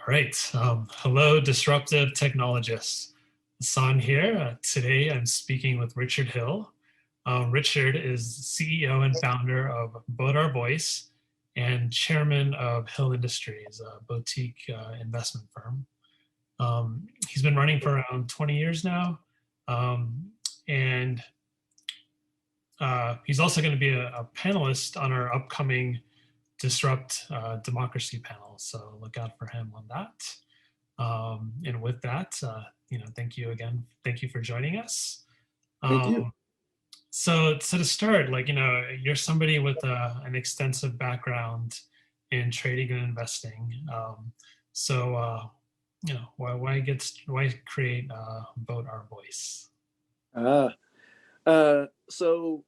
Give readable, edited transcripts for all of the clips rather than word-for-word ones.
All right. Hello, Disruptive Technologists. Hassan here. Today I'm speaking with Richard Hill. Richard is CEO and founder of VoteOurVoice and chairman of Hill Industries, a boutique investment firm. He's been running for around 20 years now. And he's also going to be a panelist on our upcoming Disrupt Democracy panel. So look out for him on that. And with that, thank you again. Thank you for joining us. Thank you. So to start, you're somebody with an extensive background in trading and investing. Why create Vote Our Voice? So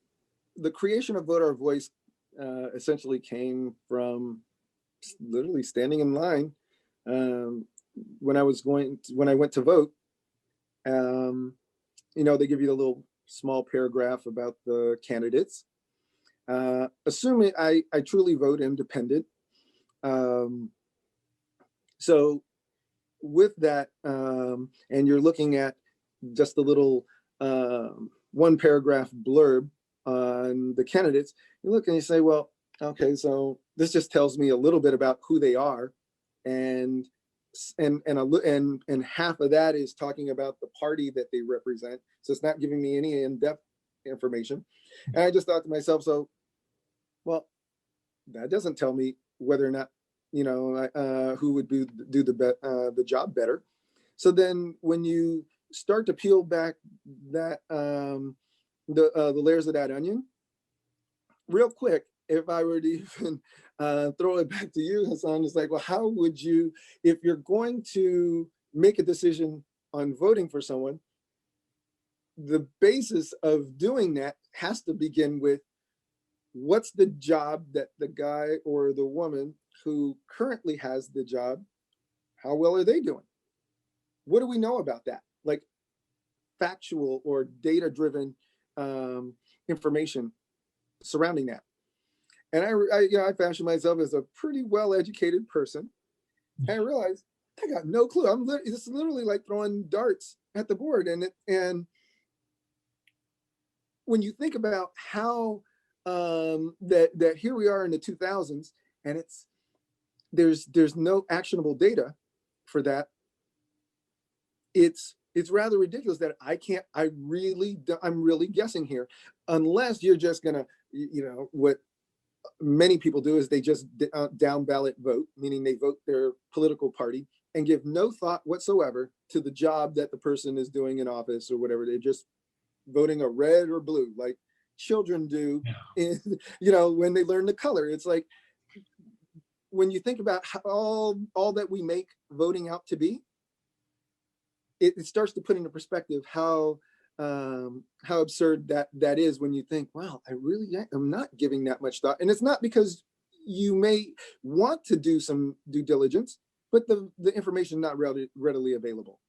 the creation of Vote Our Voice essentially came from literally standing in line when I went to vote. They give you a little small paragraph about the candidates. Assuming I truly vote independent. So with that, and you're looking at just a little one paragraph blurb on the candidates, you look and you say, well, okay, so this just tells me a little bit about who they are, and half of that is talking about the party that they represent. So it's not giving me any in-depth information. And I just thought to myself, well, that doesn't tell me whether or not who would do the job better. So then when you start to peel back that the layers of that onion, real quick, if I were to even throw it back to you, Hassan, it's like, well, how would you, if you're going to make a decision on voting for someone, the basis of doing that has to begin with what's the job that the guy or the woman who currently has the job, how well are they doing? What do we know about that? Like factual or data-driven information surrounding that. And I fashion myself as a pretty well-educated person. And I realized I got no clue. It's literally like throwing darts at the board. And when you think about how that here we are in the 2000s, and there's no actionable data for that. It's rather ridiculous that I'm really guessing here, unless you're just gonna, what many people do is they just down ballot vote, meaning they vote their political party and give no thought whatsoever to the job that the person is doing in office or whatever. They're just voting a red or blue, like children do, when they learn the color. It's like, when you think about how all that we make voting out to be, it starts to put into perspective how absurd that is when you think, wow, I'm not giving that much thought. And it's not because you may want to do some due diligence, but the information is not readily available.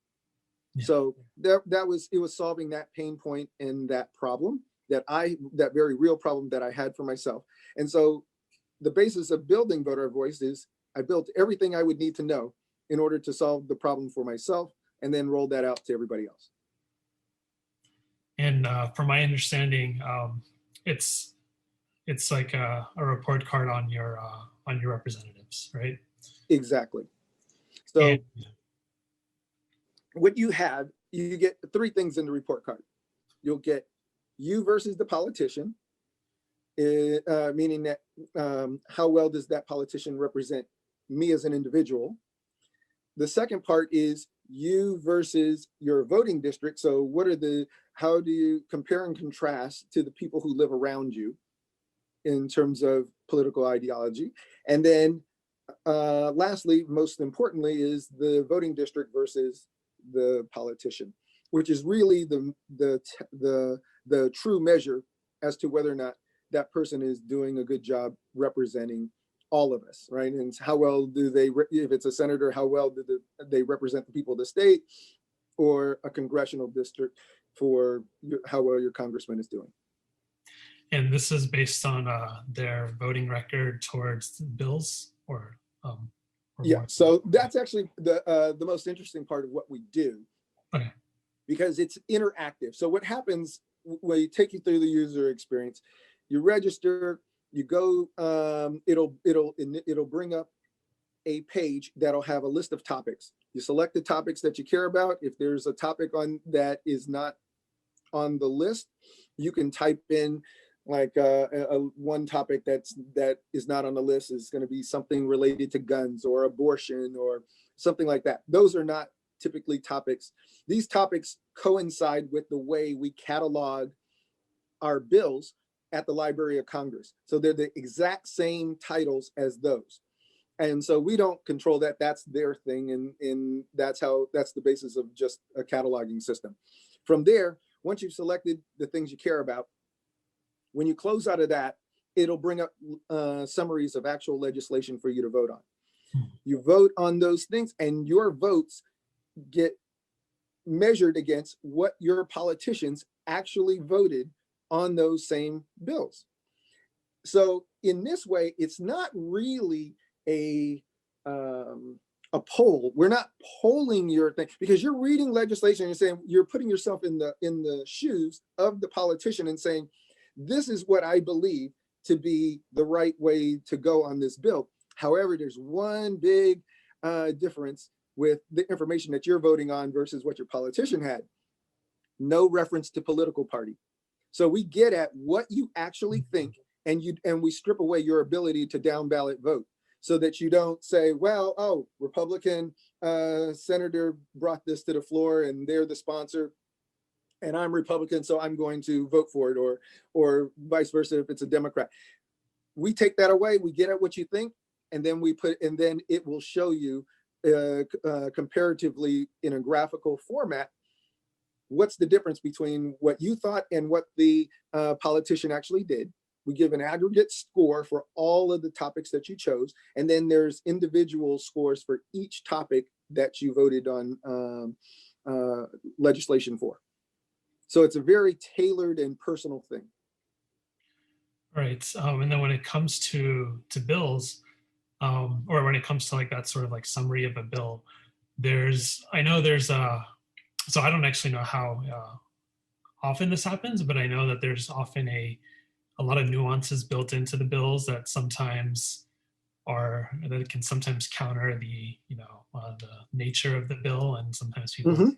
Yeah. So it was solving that pain point and that problem that very real problem that I had for myself. And so the basis of building Vote Our Voice is I built everything I would need to know in order to solve the problem for myself, and then roll that out to everybody else. And from my understanding, it's like a report card on your representatives, right? Exactly. So what you get three things in the report card. You'll get you versus the politician, meaning that how well does that politician represent me as an individual? The second part is you versus your voting district. So how do you compare and contrast to the people who live around you in terms of political ideology? And then lastly, most importantly, is the voting district versus the politician, which is really the true measure as to whether or not that person is doing a good job representing all of us, right? And how well do they, if it's a senator, how well do they represent the people of the state, or a congressional district for how well your congressman is doing. And this is based on their voting record towards bills, or Yeah, more? so that's actually the most interesting part of what we do, Okay. because it's interactive. So what happens when you take you through the user experience, you register, you go, it'll bring up a page that'll have a list of topics. You select the topics that you care about. If there's a topic on that is not on the list, you can type in like one topic that is not on the list is going to be something related to guns or abortion or something like that. Those are not typically topics. These topics coincide with the way we catalog our bills at the Library of Congress. So they're the exact same titles as those. And so we don't control that. That's their thing. And that's the basis of just a cataloging system. From there, once you've selected the things you care about, when you close out of that, it'll bring up summaries of actual legislation for you to vote on. You vote on those things, and your votes get measured against what your politicians actually voted on those same bills. So in this way, it's not really a poll. We're not polling your thing, because you're reading legislation and you're saying, you're putting yourself in the shoes of the politician and saying, this is what I believe to be the right way to go on this bill. However, there's one big difference with the information that you're voting on versus what your politician had. No reference to political party. So we get at what you actually think, and we strip away your ability to down ballot vote, so that you don't say, well, oh, Republican senator brought this to the floor and they're the sponsor, and I'm Republican, so I'm going to vote for it, or vice versa if it's a Democrat. We take that away, we get at what you think, and then then it will show you comparatively in a graphical format what's the difference between what you thought and what the politician actually did. We give an aggregate score for all of the topics that you chose, and then there's individual scores for each topic that you voted on legislation for. So it's a very tailored and personal thing. Right. And then when it comes to bills, or when it comes to like that sort of like summary of a bill, I know there's so I don't actually know how often this happens, but I know that there's often a lot of nuances built into the bills that can sometimes counter the the nature of the bill, and sometimes people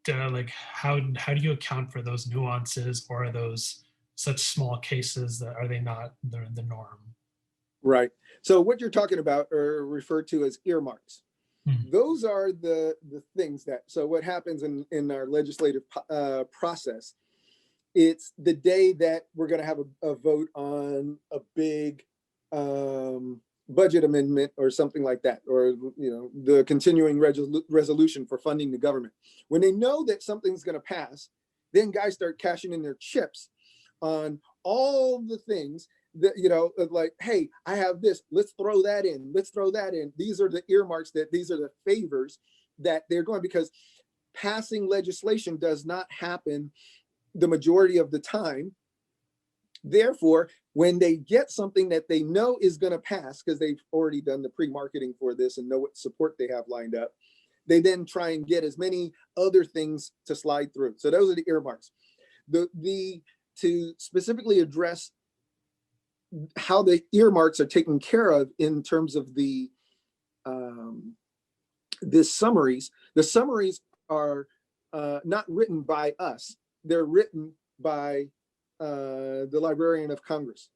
like how do you account for those nuances, or are those such small cases that are they not the norm? Right. So what you're talking about are referred to as earmarks. Those are the things that, so what happens in our legislative process, it's the day that we're going to have a vote on a big budget amendment or something like that, or the continuing resolution for funding the government. When they know that something's going to pass, then guys start cashing in their chips on all the things that, like, hey, I have this, let's throw that in, these are the earmarks, these are the favors that they're going, because passing legislation does not happen the majority of the time. Therefore, when they get something that they know is going to pass, because they've already done the pre-marketing for this and know what support they have lined up, they then try and get as many other things to slide through. So those are the earmarks. To specifically address how the earmarks are taken care of in terms of the summaries. The summaries are not written by us. They're written by the Librarian of Congress.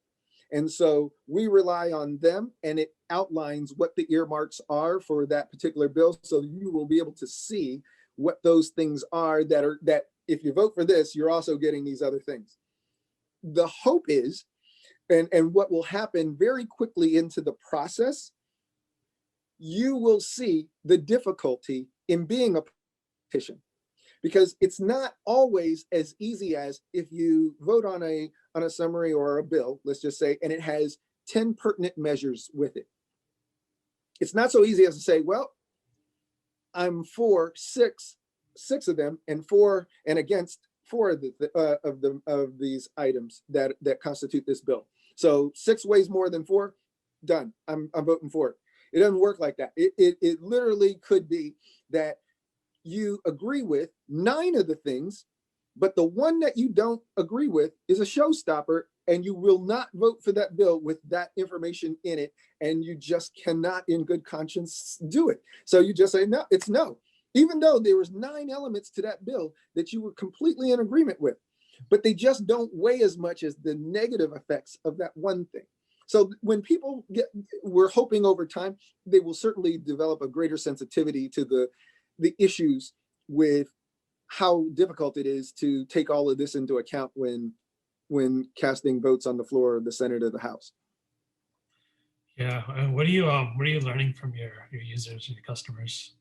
And so we rely on them, and it outlines what the earmarks are for that particular bill. So you will be able to see what those things are that if you vote for this, you're also getting these other things. The hope is, and what will happen very quickly into the process, you will see the difficulty in being a politician, because it's not always as easy as if you vote on a summary or a bill, let's just say, and it has 10 pertinent measures with it. It's not so easy as to say, well, I'm for six of them and for and against 4 of these items that constitute this bill. So 6 weighs more than 4, done. I'm voting for it. It doesn't work like that. It literally could be that you agree with 9 of the things, but the one that you don't agree with is a showstopper, and you will not vote for that bill with that information in it, and you just cannot in good conscience do it. So you just say, no, it's no. Even though there was 9 elements to that bill that you were completely in agreement with, but they just don't weigh as much as the negative effects of that one thing. So when people we're hoping over time, they will certainly develop a greater sensitivity to the issues with how difficult it is to take all of this into account when casting votes on the floor of the Senate or the House. Yeah, and what are you learning from your users and your customers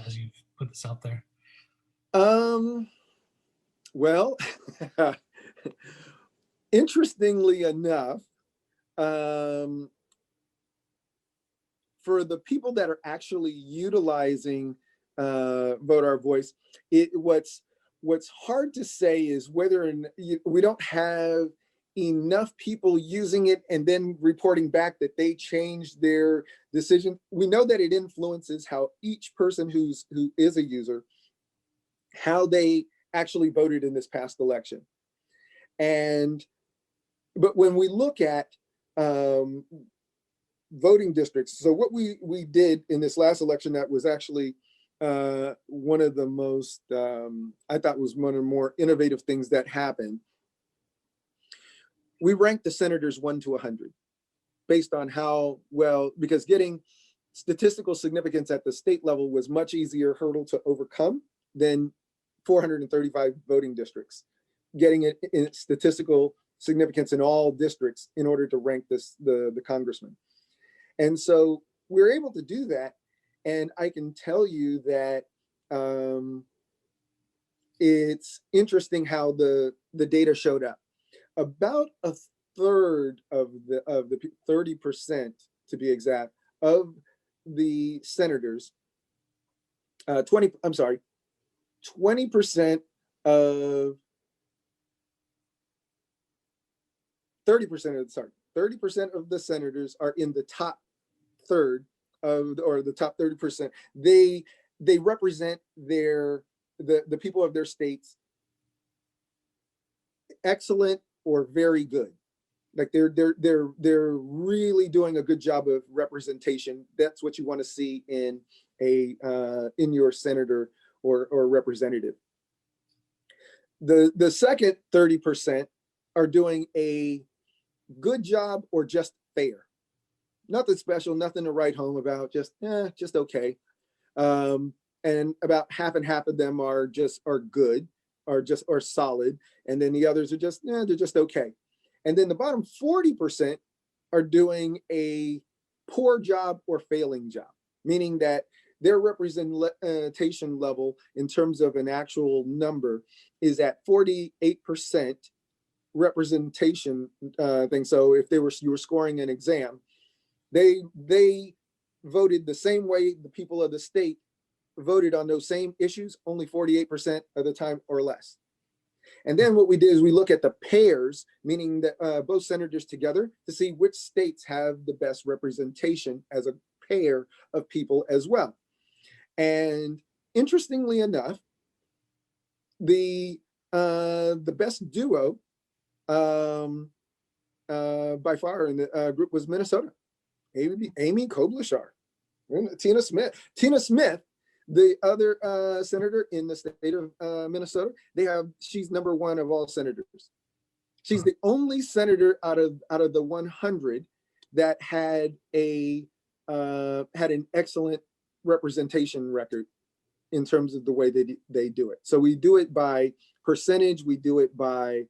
as you've put this out there? Well, interestingly enough, for the people that are actually utilizing Vote Our Voice, what's hard to say is whether we don't have enough people using it and then reporting back that they changed their decision. We know that it influences how each person who is a user, how they actually voted in this past election. But when we look at voting districts, so what we did in this last election that was actually one of the most, I thought was one of the more innovative things that happened. We ranked the senators 1 to 100 based on how well, because getting statistical significance at the state level was much easier hurdle to overcome than 435 voting districts. Getting it in statistical significance in all districts in order to rank the congressman. And so we're able to do that. And I can tell you that it's interesting how the data showed up. About a third of the 30%, to be exact, of the senators, 20% of 30% of the senators are in the top third of, or the top 30%. They represent the people of their states excellent or very good. Like they're really doing a good job of representation. That's what you want to see in in your senator or representative. The second 30% are doing a good job or just fair. Nothing special, nothing to write home about, just okay. And about half and half of them are good, or solid, and then the others are they're just okay. And then the bottom 40% are doing a poor job or failing job, meaning that their representation level in terms of an actual number is at 48% representation thing. So if you were scoring an exam, they voted the same way the people of the state voted on those same issues, only 48% of the time or less. And then what we did is we look at the pairs, meaning that both senators together, to see which states have the best representation as a pair of people as well. And interestingly enough, the best duo by far in the group was Minnesota. Amy Klobuchar, Tina Smith. Tina Smith, the other senator in the state of Minnesota, she's number 1 of all senators. She's the only senator out of the 100 that had an excellent representation record in terms of the way they do it. So we do it by percentage, we do it by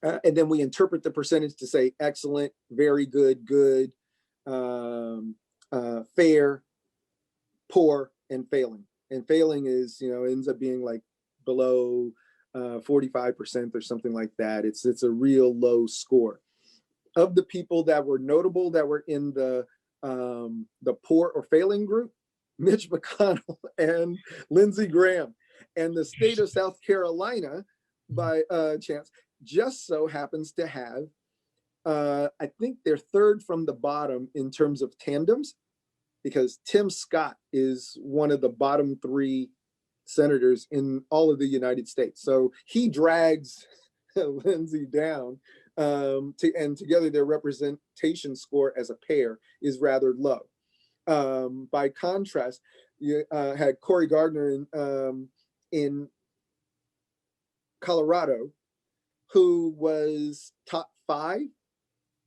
and then we interpret the percentage to say excellent, very good, good, fair, poor, and failing. And failing is, ends up being like below 45% or something like that. It's a real low score. Of the people that were notable that were in the poor or failing group, Mitch McConnell and Lindsey Graham. And the state of South Carolina, by chance, just so happens to have I think they're third from the bottom in terms of tandems, because Tim Scott is one of the bottom 3 senators in all of the United States. So he drags Lindsey down, and together their representation score as a pair is rather low. By contrast, you had Cory Gardner in Colorado, who was top 5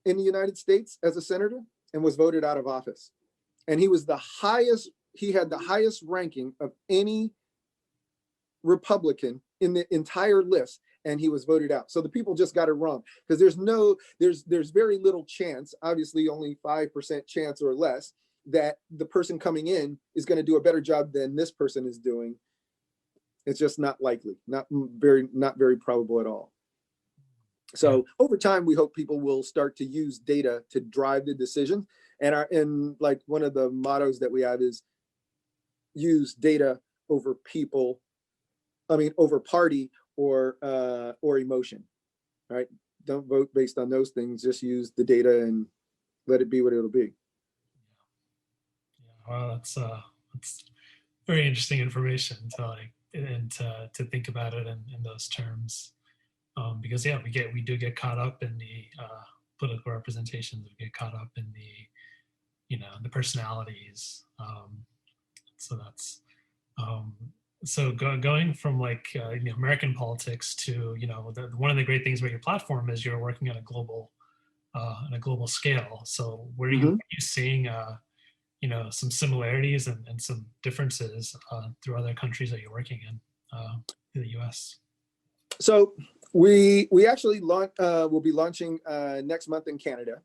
in the United States as a senator and was voted out of office. And he was he had the highest ranking of any Republican in the entire list, and he was voted out. So the people just got it wrong, because there's very little chance, obviously only 5% chance or less, that the person coming in is going to do a better job than this person is doing. It's just not likely, not very probable at all. So over time, we hope people will start to use data to drive the decision. And like one of the mottos that we have is use data over over party or emotion, right? Don't vote based on those things. Just use the data and let it be what it'll be. Yeah, well, that's very interesting information to think about it in those terms. Because we do get caught up in the political representations. We get caught up in the personalities. So that's going from American politics to one of the great things about your platform is you're working on a global scale. So where are you seeing some similarities and some differences through other countries that you're working in the U.S.? So we actually will be launching next month in Canada.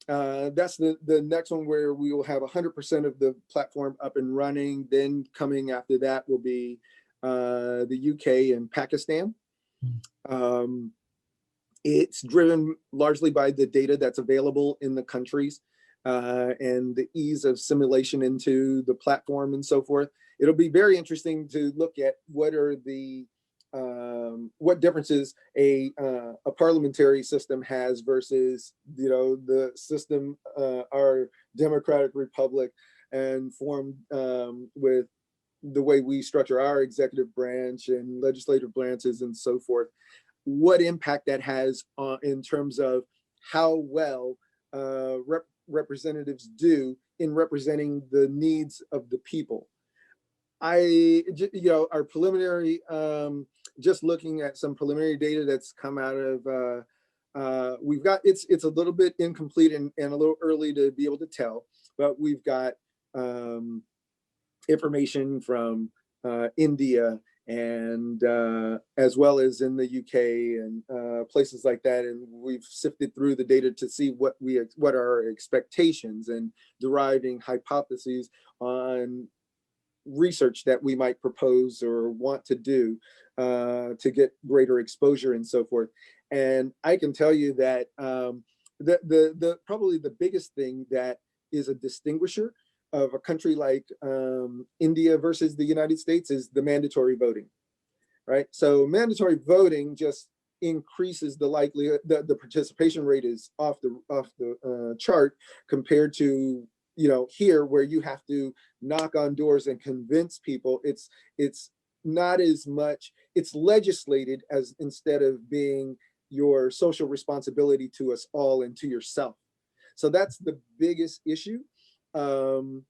That's the next one where we will have 100% of the platform up and running. Then coming after that will be the UK and Pakistan. It's driven largely by the data that's available in the countries and the ease of simulation into the platform and so forth. It'll be very interesting to look at what differences a parliamentary system has versus the system our democratic republic and formed with the way we structure our executive branch and legislative branches and so forth. What impact that has in terms of how well representatives do in representing the needs of the people. Our preliminary, just looking at some preliminary data that's come out of, we've got, it's a little bit incomplete and a little early to be able to tell, but we've got information from India and as well as in the UK and places like that. And we've sifted through the data to see what are our expectations and deriving hypotheses on research that we might propose or want to do to get greater exposure and so forth. And I can tell you that the probably the biggest thing that is a distinguisher of a country like India versus the United States is the mandatory voting, right? So mandatory voting just increases the likelihood, the participation rate is off the chart compared to here, where you have to knock on doors and convince people. It's not as much, it's legislated as instead of being your social responsibility to us all and to yourself. So that's the biggest issue. The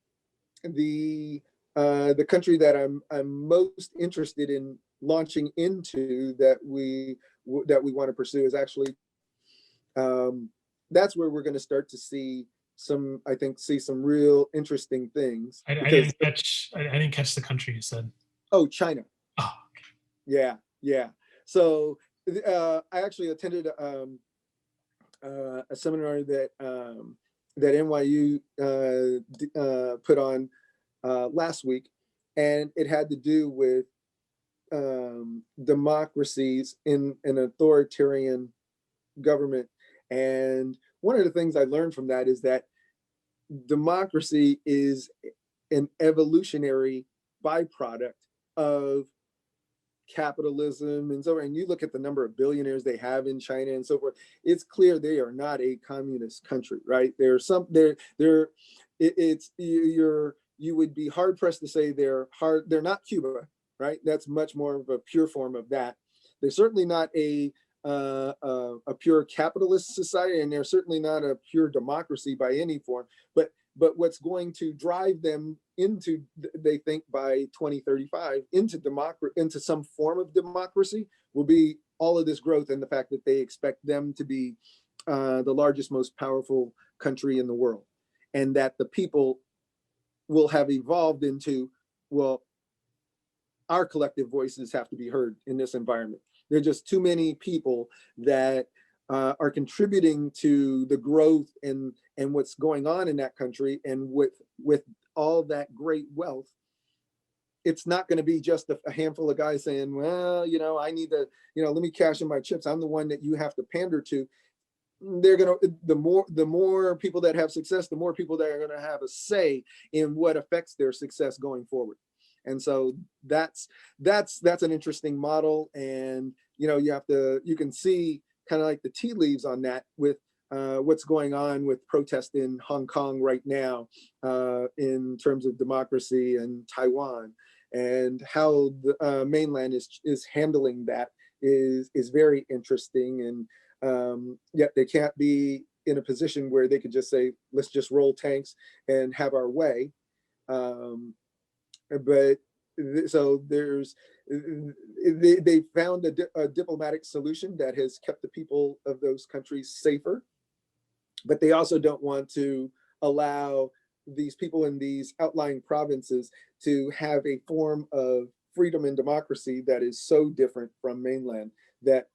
country that I'm most interested in launching into that we want to pursue is actually that's where we're going to start to see some real interesting things. I didn't catch the country you said. Oh, China. Oh, okay. Yeah. So I actually attended a seminar that NYU put on last week, and it had to do with democracies in an authoritarian government. And one of the things I learned from that is that democracy is an evolutionary byproduct of capitalism and so on, and you look at the number of billionaires they have in China and so forth, it's clear they are not a communist country, right? There's some it's you would be hard pressed to say they're not Cuba, right? That's much more of a pure form of that. They're certainly not a pure capitalist society, and they're certainly not a pure democracy by any form. But what's going to drive them into, they think by 2035, into some form of democracy will be all of this growth and the fact that they expect them to be the largest, most powerful country in the world, and that the people will have evolved into, well, our collective voices have to be heard in this environment. There are just too many people that are contributing to the growth and what's going on in that country, and with all that great wealth, it's not going to be just a handful of guys saying, well, I need to, let me cash in my chips. I'm the one that you have to pander to. They're going to, the more people that have success, the more people that are going to have a say in what affects their success going forward. And so that's an interesting model. And, you can see kind of like the tea leaves on that with what's going on with protest in Hong Kong right now in terms of democracy, and Taiwan, and how the mainland is handling that is very interesting. And yet they can't be in a position where they could just say, let's just roll tanks and have our way. But so they found a diplomatic solution that has kept the people of those countries safer, but they also don't want to allow these people in these outlying provinces to have a form of freedom and democracy that is so different from mainland that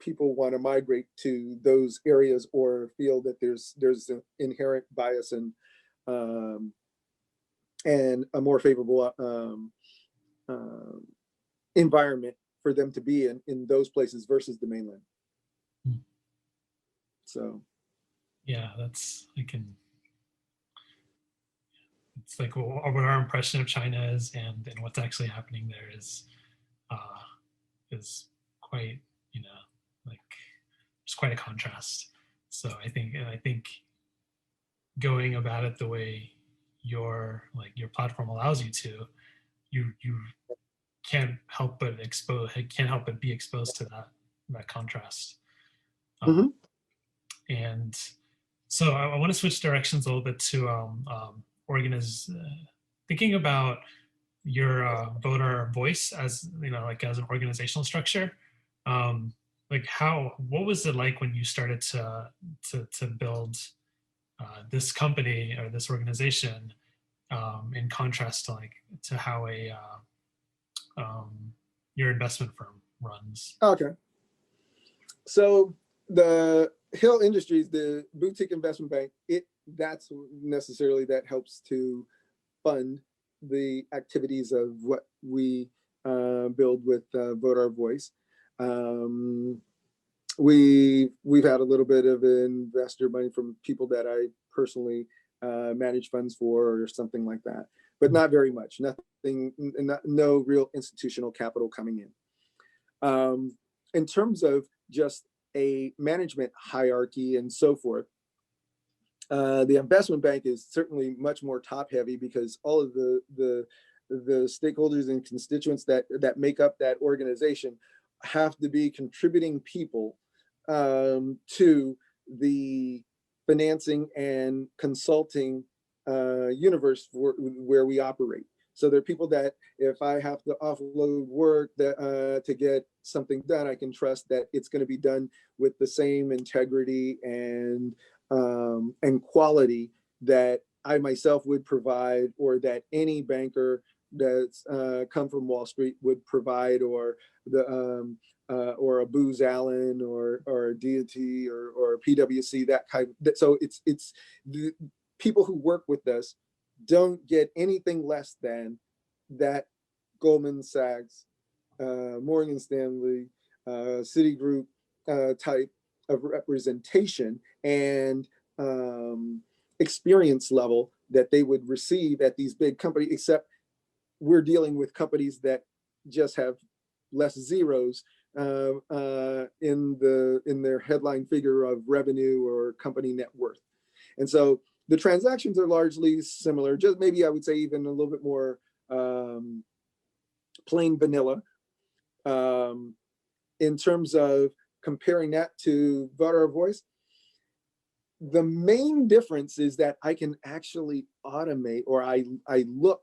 people want to migrate to those areas, or feel that there's an inherent bias and a more favorable environment for them to be in those places versus the mainland. So, yeah, it's like what our impression of China is, and what's actually happening there is quite, like, there's quite a contrast. So I think going about it the way your platform allows you to, you can't help but be exposed to that contrast. And so I want to switch directions a little bit to thinking about your Vote Our Voice as as an organizational structure. What was it like when you started to build this company or this organization, in contrast to how your investment firm runs? Okay. So the Hill Industries, the boutique investment bank, that's necessarily that helps to fund the activities of what we build with Vote Our Voice. We've had a little bit of investor money from people that I personally manage funds for or something like that, but not very much. No real institutional capital coming in. In terms of just a management hierarchy and so forth, the investment bank is certainly much more top heavy, because all of the stakeholders and constituents that make up that organization have to be contributing people to the financing and consulting universe where we operate. So there are people that, if I have to offload work to get something done, I can trust that it's going to be done with the same integrity and quality that I myself would provide, or that any banker that's come from Wall Street would provide, or or a Booz Allen or a Deity or PwC, that kind of. So it's the people who work with us don't get anything less than that Goldman Sachs, Morgan Stanley, Citigroup type of representation and experience level that they would receive at these big companies, except we're dealing with companies that just have less zeros in their headline figure of revenue or company net worth. And so the transactions are largely similar, just maybe I would say even a little bit more plain vanilla. In terms of comparing that to VoteOurVoice, the main difference is that I can actually automate, or I look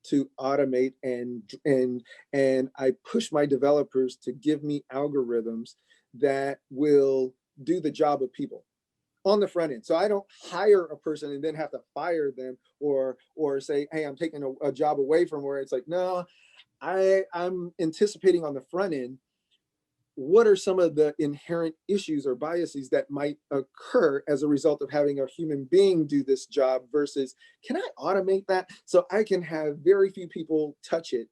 to automate, and I push my developers to give me algorithms that will do the job of people on the front end. So I don't hire a person and then have to fire them, or say, hey, I'm taking a job away from where it's like, no, I'm anticipating on the front end what are some of the inherent issues or biases that might occur as a result of having a human being do this job versus, can I automate that so I can have very few people touch it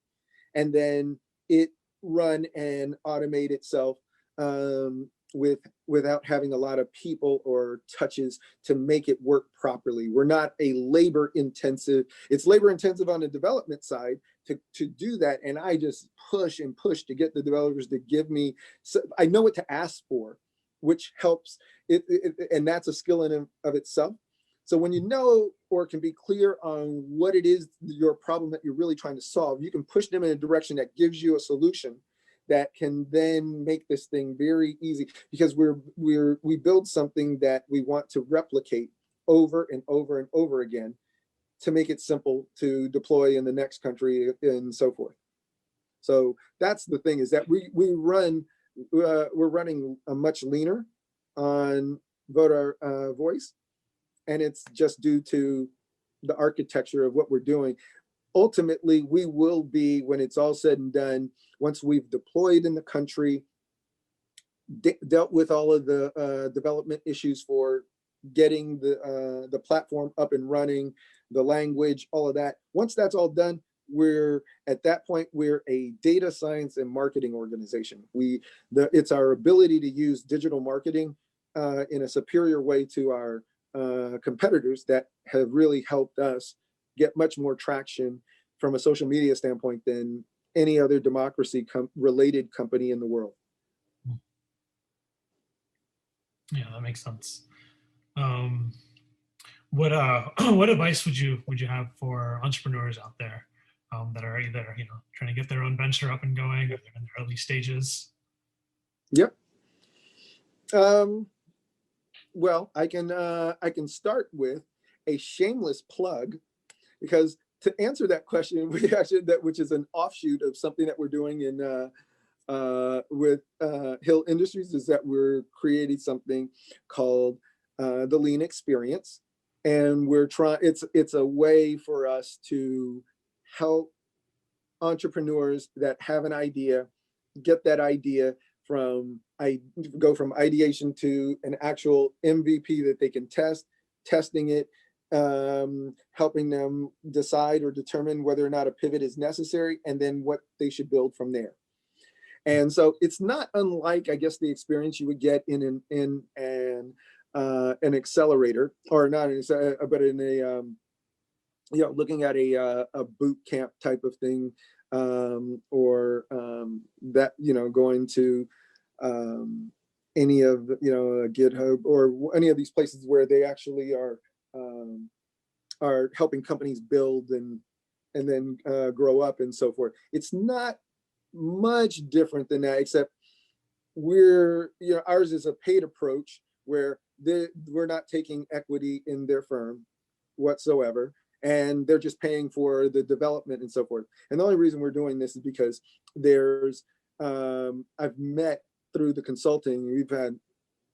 and then it run and automate itself without having a lot of people or touches to make it work properly. We're not a labor intensive, it's labor intensive on the development side to do that. And I just push and push to get the developers to give me, so I know what to ask for, which helps and that's a skill in of itself. So when you know or can be clear on what it is, your problem that you're really trying to solve, you can push them in a direction that gives you a solution that can then make this thing very easy, because we build something that we want to replicate over and over and over again to make it simple to deploy in the next country and so forth. So that's the thing, is that we're running a much leaner on VoteOurVoice, and it's just due to the architecture of what we're doing. Ultimately, we will be, when it's all said and done, once we've deployed in the country, dealt with all of the development issues for getting the platform up and running, the language, all of that. Once that's all done, at that point, we're a data science and marketing organization. It's our ability to use digital marketing in a superior way to our competitors that have really helped us get much more traction from a social media standpoint than any other democracy related company in the world. Yeah, that makes sense. What advice would you have for entrepreneurs out there that are either trying to get their own venture up and going, or they're in the early stages? Yep. Well, I can start with a shameless plug, because to answer that question, which is an offshoot of something that we're doing with Hill Industries, is that we're creating something called the Lean Experience, and it's a way for us to help entrepreneurs that have an idea get that idea go from ideation to an actual MVP that they can testing it, helping them decide or determine whether or not a pivot is necessary, and then what they should build from there. And so it's not unlike, I guess, the experience you would get in an accelerator, or not, but in a looking at a boot camp type of thing, or that going to any of GitHub or any of these places where they actually are helping companies build and then grow up and so forth. It's not much different than that, except ours is a paid approach where we're not taking equity in their firm whatsoever, and they're just paying for the development and so forth. And the only reason we're doing this is because I've met through the consulting we've had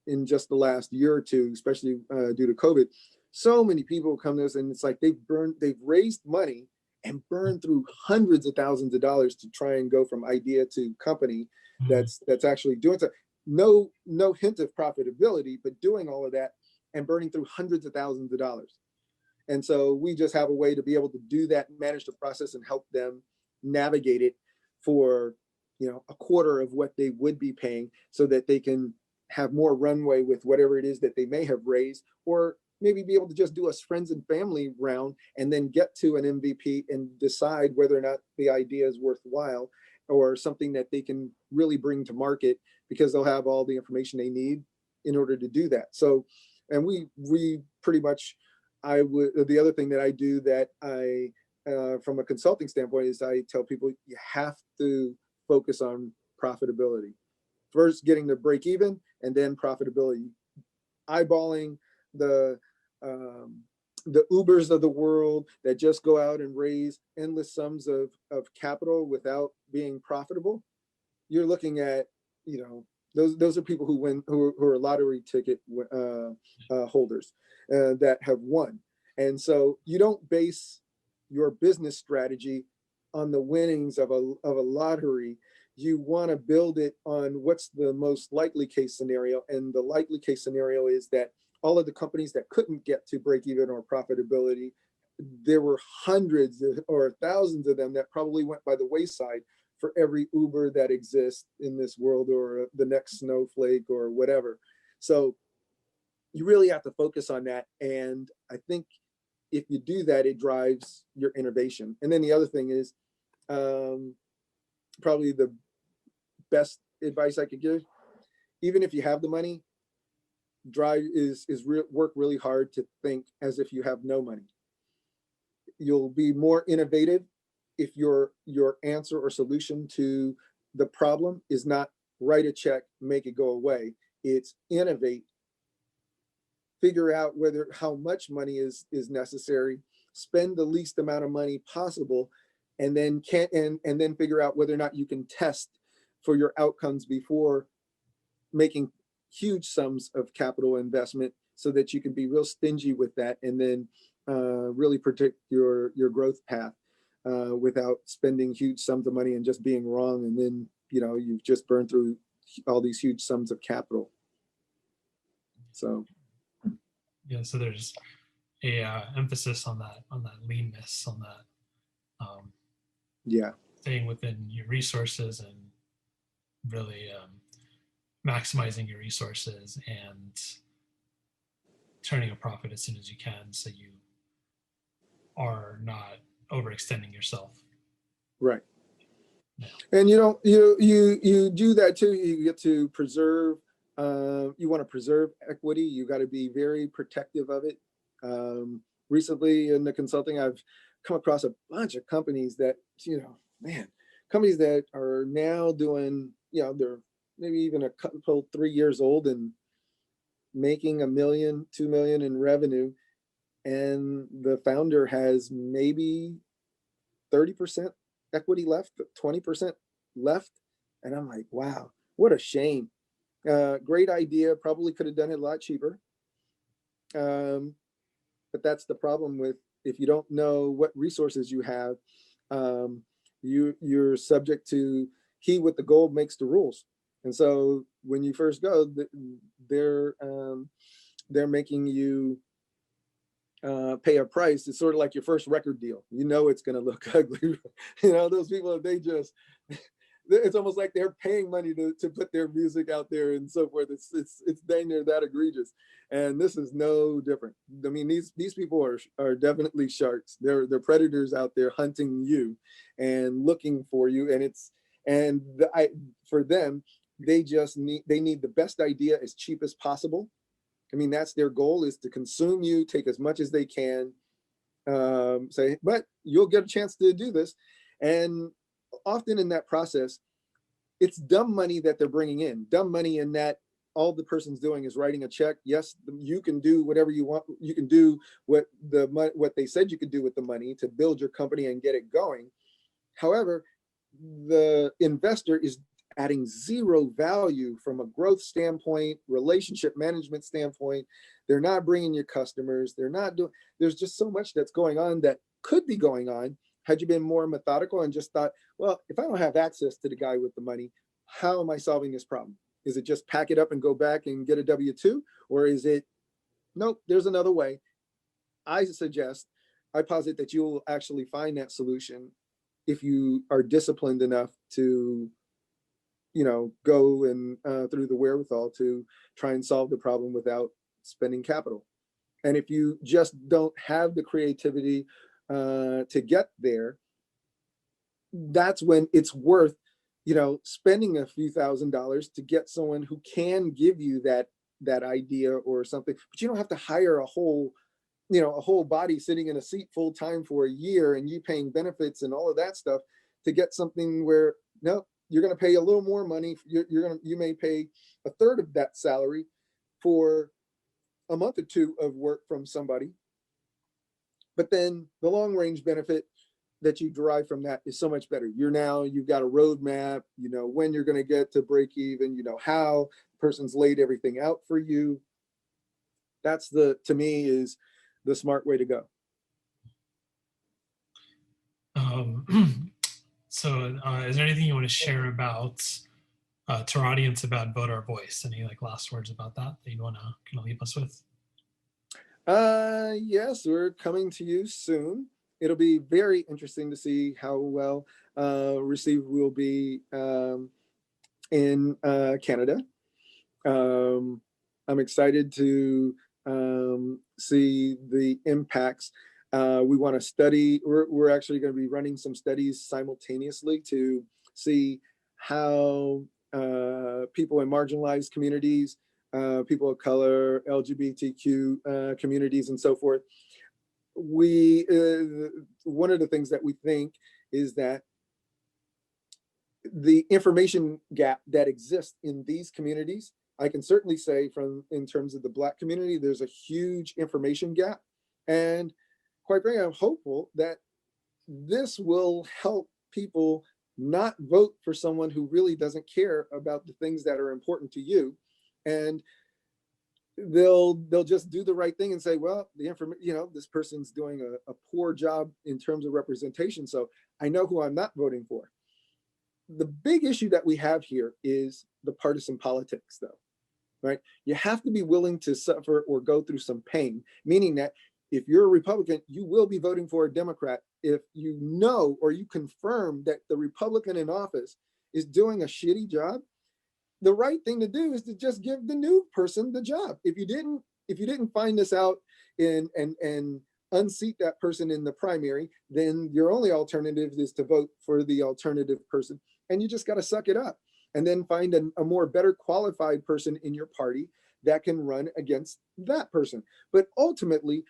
in just the last year or two, especially due to COVID, so many people come to us, and it's like they've raised money and burned through hundreds of thousands of dollars to try and go from idea to company that's actually doing so. No hint of profitability, but doing all of that and burning through hundreds of thousands of dollars. And so we just have a way to be able to do that, manage the process, and help them navigate it for a quarter of what they would be paying, so that they can have more runway with whatever it is that they may have raised, or maybe be able to just do a friends and family round and then get to an MVP and decide whether or not the idea is worthwhile, or something that they can really bring to market, because they'll have all the information they need in order to do that. So, and we pretty much, the other thing that I do that I, from a consulting standpoint, is I tell people you have to focus on profitability. First, getting to break even, and then profitability. Eyeballing the Ubers of the world that just go out and raise endless sums of capital without being profitable. You're looking at, those are people who win, who are lottery ticket holders that have won. And so you don't base your business strategy on the winnings of a lottery. You want to build it on what's the most likely case scenario. And the likely case scenario is that all of the companies that couldn't get to break even or profitability, there were hundreds or thousands of them that probably went by the wayside for every Uber that exists in this world, or the next snowflake or whatever. So you really have to focus on that. And I think if you do that, it drives your innovation. And then the other thing is, probably the best advice I could give, even if you have the money, work really hard to think as if you have no money. You'll be more innovative if your answer or solution to the problem is not write a check, make it go away. It's innovate, figure out how much money is necessary, spend the least amount of money possible, and then then figure out whether or not you can test for your outcomes before making huge sums of capital investment, so that you can be real stingy with that, and then really protect your growth path without spending huge sums of money and just being wrong, and then you've just burned through all these huge sums of capital. So yeah, so there's a emphasis on that leanness, on that yeah, staying within your resources and really maximizing your resources and turning a profit as soon as you can, so you are not overextending yourself. right. Yeah. And you do that too. You get to preserve. You want to preserve equity. You got to be very protective of it. Recently in the consulting, I've come across a bunch of companies that companies that are now doing, they're maybe even a couple, 3 years old and making $1 million, $2 million in revenue, and the founder has maybe 30% equity left, 20% left, and I'm like, wow, what a shame. Great idea, probably could have done it a lot cheaper, but that's the problem with, if you don't know what resources you have, you're subject to he with the gold makes the rules. And so when you first go, they're making you pay a price. It's sort of like your first record deal. It's going to look ugly. Those people, it's almost like they're paying money to put their music out there and so forth. It's dang near that egregious. And this is no different. I mean, these people are definitely sharks. They're predators out there hunting you and looking for you. And for them, they need the best idea as cheap as possible. I mean, that's their goal, is to consume you, take as much as they can, say, but you'll get a chance to do this. And often in that process, it's dumb money that they're bringing in. Dumb money in that all the person's doing is writing a check. Yes, you can do whatever you want. You can do what they said you could do with the money to build your company and get it going. However, the investor is adding zero value from a growth standpoint, relationship management standpoint. They're not bringing you customers. There's just so much that's going on that could be going on had you been more methodical and just thought, well, if I don't have access to the guy with the money, how am I solving this problem? Is it just pack it up and go back and get a W-2? Or is it, nope, there's another way. I posit that you will actually find that solution if you are disciplined enough to go and through the wherewithal to try and solve the problem without spending capital. And if you just don't have the creativity to get there, that's when it's worth spending a few $1,000s to get someone who can give you that idea or something, but you don't have to hire a whole body sitting in a seat full time for a year and you paying benefits and all of that stuff to get something where, no, you're going to pay a little more money. You may pay a third of that salary for a month or two of work from somebody. But then the long range benefit that you derive from that is so much better. You've got a roadmap, when you're going to get to break even, how the person's laid everything out for you. That's to me is the smart way to go. So is there anything you want to share about to our audience about Vote Our Voice? Any last words about that you want to kind of leave us with? Yes, we're coming to you soon. It'll be very interesting to see how well received we'll be in Canada. I'm excited to see the impacts. We want to study. We're actually going to be running some studies simultaneously to see how people in marginalized communities, people of color, LGBTQ communities, and so forth. One of the things that we think is that the information gap that exists in these communities, I can certainly say in terms of the Black community, there's a huge information gap. And quite frankly, I'm hopeful that this will help people not vote for someone who really doesn't care about the things that are important to you. And they'll just do the right thing and say, well, this person's doing a poor job in terms of representation, so I know who I'm not voting for. The big issue that we have here is the partisan politics, though, right? You have to be willing to suffer or go through some pain, meaning that if you're a Republican, you will be voting for a Democrat if you know or you confirm that the Republican in office is doing a shitty job. The right thing to do is to just give the new person the job. If you didn't find this out and unseat that person in the primary, then your only alternative is to vote for the alternative person. And you just got to suck it up and then find a more better qualified person in your party that can run against that person. But ultimately,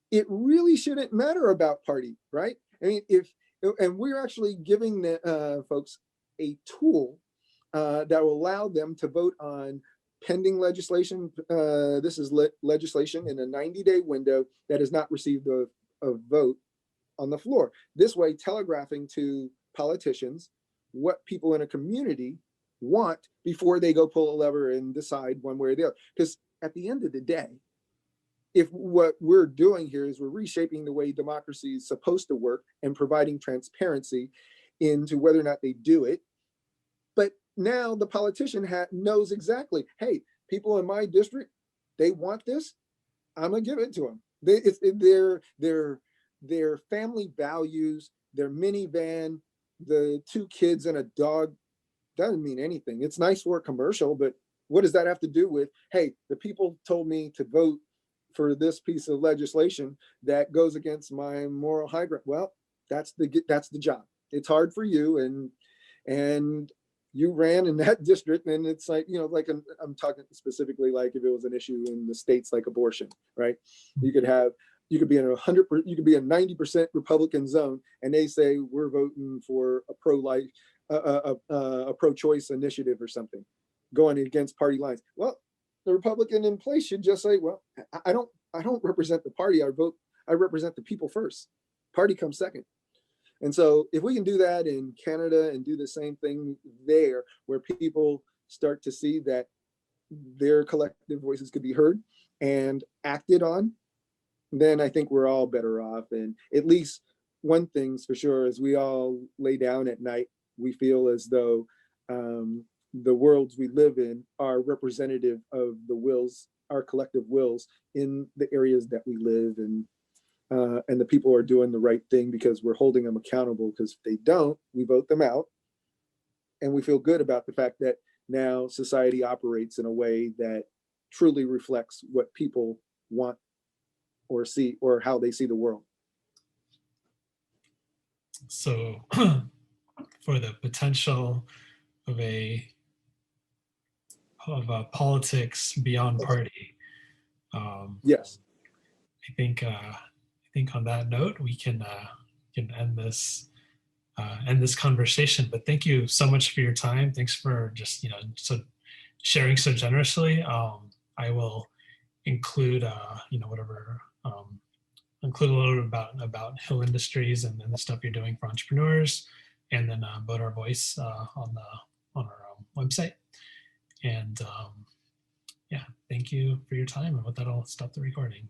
it really shouldn't matter about party, right? I mean, and we're actually giving the folks a tool that will allow them to vote on pending legislation. This is legislation in a 90-day window that has not received a vote on the floor. This way, telegraphing to politicians what people in a community want before they go pull a lever and decide one way or the other. Because at the end of the day, if what we're doing here is we're reshaping the way democracy is supposed to work and providing transparency into whether or not they do it, but now the politician knows exactly, hey, people in my district, they want this, I'm gonna give it to them. Their family values, their minivan, the 2 kids and a dog, doesn't mean anything. It's nice for a commercial, but what does that have to do with, hey, the people told me to vote for this piece of legislation that goes against my moral high ground? Well, that's the job. It's hard for you, and you ran in that district, and it's like, I'm talking specifically like if it was an issue in the States like abortion, right? You could be in a 90% Republican zone, and they say we're voting for a pro-life, a pro-choice initiative or something, going against party lines. Well, the Republican in place should just say, well, I don't represent the party. I represent the people first. Party comes second. And so if we can do that in Canada and do the same thing there, where people start to see that their collective voices could be heard and acted on, then I think we're all better off. And at least one thing's for sure, as we all lay down at night, we feel as though the worlds we live in are representative of the wills, our collective wills in the areas that we live in. And the people are doing the right thing because we're holding them accountable, because if they don't, we vote them out. And we feel good about the fact that now society operates in a way that truly reflects what people want or see, or how they see the world. So for the potential of politics beyond party. Yes. I think on that note we can end this conversation. But thank you so much for your time. Thanks for just sharing so generously. I will include whatever include a little bit about Hill Industries and the stuff you're doing for entrepreneurs, and then Vote Our Voice on our website. And yeah, thank you for your time. And with that, I'll stop the recording.